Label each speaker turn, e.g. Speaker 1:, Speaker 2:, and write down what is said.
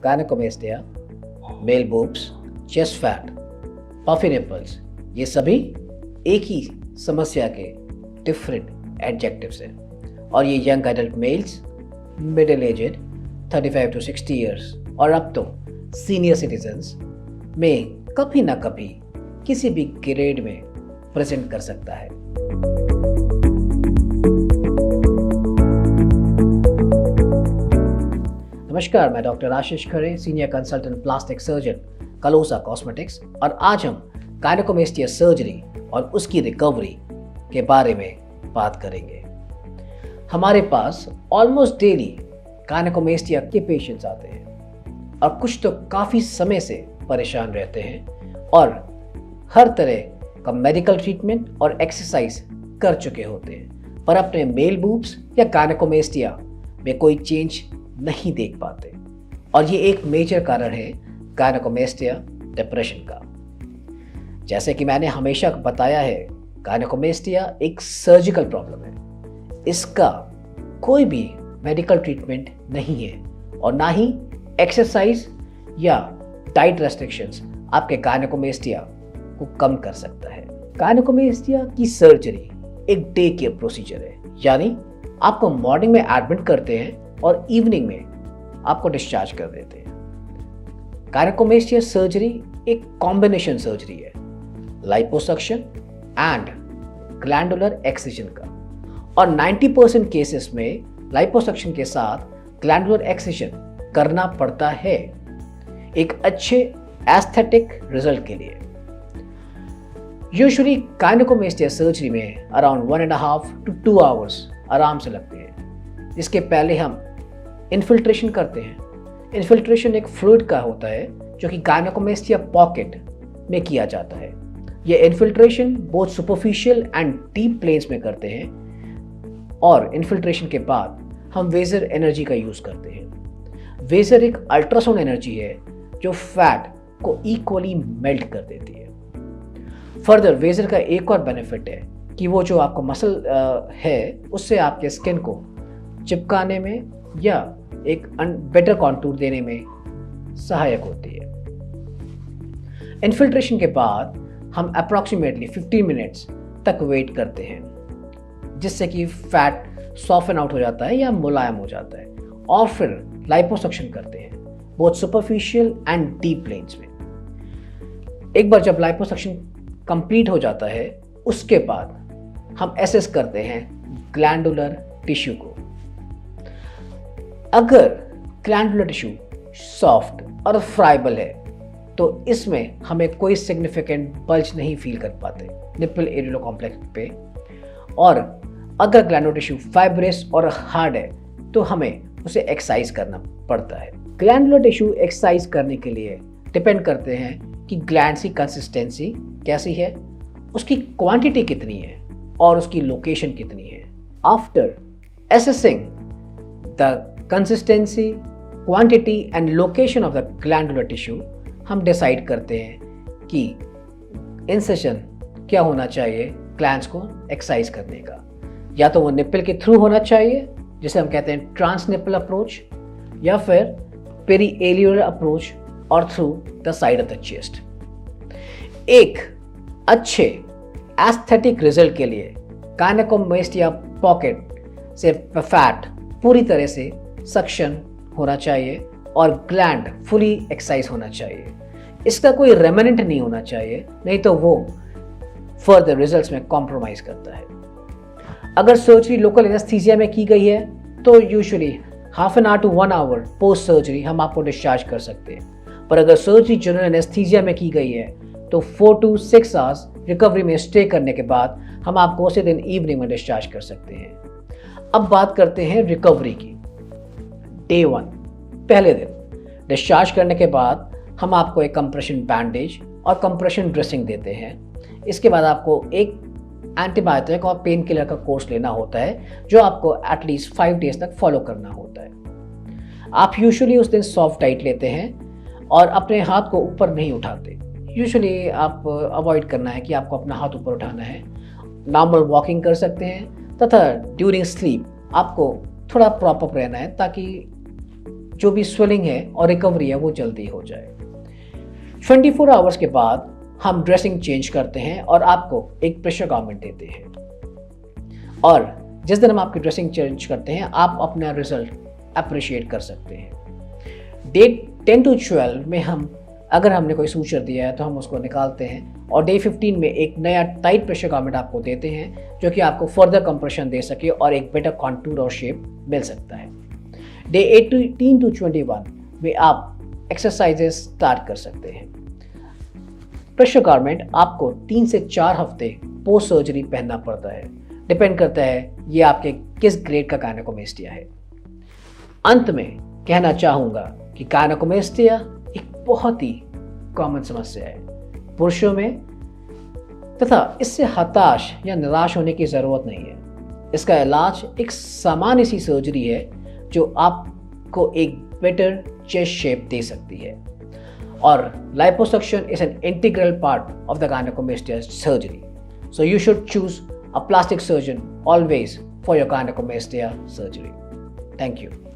Speaker 1: gynecomastia, male boobs, chest fat, puffy nipples, ये सभी एक ही समस्या के डिफरेंट एडजेक्टिव्स हैं और ये young adult males, middle aged 35 to 60 years और अब तो सीनियर सिटीजन्स में कभी ना कभी किसी भी ग्रेड में प्रेजेंट कर सकता है। नमस्कार, मैं doctor Ashish Khare, senior consultant plastic surgeon, कलोसा कॉस्मेटिक्स, और आज हम गायनेकोमेस्टिया सर्जरी और उसकी रिकवरी के बारे में बात करेंगे। हमारे पास ऑलमोस्ट डेली गायनेकोमेस्टिया के पेशेंट्स आते हैं और कुछ तो काफ़ी समय से परेशान रहते हैं और हर तरह का मेडिकल ट्रीटमेंट और एक्सरसाइज कर चुके होते हैं, पर अपने मेल बूब्स या गायनेकोमेस्टिया में कोई चेंज नहीं देख पाते। और ये एक मेजर कारण है गायनेकोमेस्टिया डिप्रेशन का। जैसे कि मैंने हमेशा बताया है, गायनेकोमेस्टिया एक सर्जिकल प्रॉब्लम है। इसका कोई भी मेडिकल ट्रीटमेंट नहीं है और ना ही एक्सरसाइज या डाइट रेस्ट्रिक्शंस आपके गायनेकोमेस्टिया को कम कर सकता है। गायनेकोमेस्टिया की सर्जरी एक डे केयर प्रोसीजर है, यानी आपको मॉर्निंग में एडमिट करते हैं और इवनिंग में आपको डिस्चार्ज कर देते हैं। गायनेकोमेस्टिया सर्जरी एक कॉम्बिनेशन सर्जरी है, लाइपोसक्शन एंड ग्लैंडुलर एक्सिजन का, और 90% केसेस में लाइपोसक्शन के साथ ग्लैंडुलर एक्सिजन करना पड़ता है एक अच्छे एस्थेटिक रिजल्ट के लिए। यूजुअली गायनेकोमेस्टिया सर्जरी में अराउंड 1.5 to 2 आवर्स आराम से लगते हैं, जिसके पहले हम इन्फिल्ट्रेशन करते हैं। इन्फिल्ट्रेशन एक फ्लूइड का होता है जो कि गायनेकोमेस्टिया पॉकेट में किया जाता है। ये इन्फिल्ट्रेशन बहुत सुपरफिशियल एंड डीप प्लेन्स में करते हैं और इन्फिल्ट्रेशन के बाद हम वेजर एनर्जी का यूज़ करते हैं। वेजर एक अल्ट्रासाउंड एनर्जी है जो फैट को इक्वली मेल्ट कर देती है। फर्दर वेजर का एक और बेनिफिट है कि वो जो आपका मसल है उससे आपके स्किन को चिपकाने में या एक बेटर कॉन्टूर देने में सहायक होती है। इन्फिल्ट्रेशन के बाद हम अप्रॉक्सीमेटली 15 मिनट्स तक वेट करते हैं, जिससे कि फैट सॉफ्टन आउट हो जाता है या मुलायम हो जाता है, और फिर लाइपोसक्शन करते हैं बहुत सुपरफिशियल एंड डीप प्लेन्स में। एक बार जब लाइपोसक्शन कंप्लीट हो जाता है, उसके बाद हम एसेस करते हैं ग्लैंडुलर टिश्यू को। अगर ग्लैंडुलर टिश्यू सॉफ्ट और फ्राइबल है तो इसमें हमें कोई सिग्निफिकेंट बल्ज नहीं फील कर पाते निप्पल एरियल कॉम्प्लेक्स पे, और अगर ग्लैंडुलर टिश्यू फाइब्रस और हार्ड है तो हमें उसे एक्सरसाइज करना पड़ता है। ग्लैंडुलर टिश्यू एक्सरसाइज करने के लिए डिपेंड करते हैं कि ग्लैंड की कंसिस्टेंसी कैसी है, उसकी क्वांटिटी कितनी है और उसकी लोकेशन कितनी है। After assessing the consistency, quantity and location of the glandular tissue, हम डिसाइड करते हैं कि इंसेशन क्या होना चाहिए ग्लैंड्स को एक्सरसाइज करने का। या तो वो निप्पल के थ्रू होना चाहिए, जिसे हम कहते हैं ट्रांसनिप्पल अप्रोच, या फिर पेरीएलियोलर अप्रोच और through the side of the chest. एक अच्छे एस्थेटिक रिजल्ट के लिए गायनेकोमेस्टिया पॉकेट से फैट पूरी तरह से सक्शन होना चाहिए और ग्लैंड फुली एक्सरसाइज होना चाहिए। इसका कोई रेमेनेंट नहीं होना चाहिए, नहीं तो वो फर्दर रिजल्ट्स में कॉम्प्रोमाइज करता है। अगर सर्जरी लोकल एनेस्थीसिया में की गई है तो usually half an hour to 1 hour post surgery हम आपको डिस्चार्ज कर सकते हैं, पर अगर सर्जरी जनरल एनेस्थीसिया में की गई है तो 4 to 6 आवर्स रिकवरी में स्टे करने के बाद हम आपको उसी दिन इवनिंग में डिस्चार्ज कर सकते हैं। अब बात करते हैं रिकवरी की। डे 1, पहले दिन डिस्चार्ज करने के बाद हम आपको एक कंप्रेशन बैंडेज और कंप्रेशन ड्रेसिंग देते हैं। इसके बाद आपको एक एंटीबायोटिक और पेन किलर का कोर्स लेना होता है जो आपको एटलीस्ट 5 डेज तक फॉलो करना होता है। आप यूजुअली उस दिन सॉफ्ट डाइट लेते हैं और अपने हाथ को ऊपर नहीं उठाते। यूजुअली आप अवॉइड करना है कि आपको अपना हाथ ऊपर उठाना है। नॉर्मल वॉकिंग कर सकते हैं तथा ड्यूरिंग स्लीप आपको थोड़ा प्रॉपर रहना है ताकि जो भी स्वेलिंग है और रिकवरी है वो जल्दी हो जाए। 24 आवर्स के बाद हम ड्रेसिंग चेंज करते हैं और आपको एक प्रेशर गारमेंट देते हैं, और जिस दिन हम आपकी ड्रेसिंग चेंज करते हैं आप अपना रिजल्ट अप्रिशिएट कर सकते हैं। डे 10 to 12 में अगर हमने कोई सूचर दिया है तो हम उसको निकालते हैं और डे 15 में एक नया टाइट प्रेशर गारमेंट आपको देते हैं जो कि आपको फर्दर कंप्रेशन दे सके और एक बेटर कॉन्टूर और शेप मिल सकता है। डे 18 to 21 में आप एक्सरसाइजेस स्टार्ट कर सकते हैं। प्रेशर गारमेंट आपको 3 से 4 हफ्ते पोस्ट सर्जरी पहनना पड़ता है, डिपेंड करता है ये आपके किस ग्रेड का गायनेकोमेस्टिया है। अंत में कहना चाहूँगा कि गायनेकोमेस्टिया एक बहुत ही कॉमन समस्या है पुरुषों में, तथा इससे हताश या निराश होने की ज़रूरत नहीं है। इसका इलाज एक सामान्य सी सर्जरी है जो आपको एक बेटर चेस्ट शेप दे सकती है, और liposuction is an integral part of the gynecomastia surgery. So you should choose a plastic surgeon always for your gynecomastia surgery. Thank you.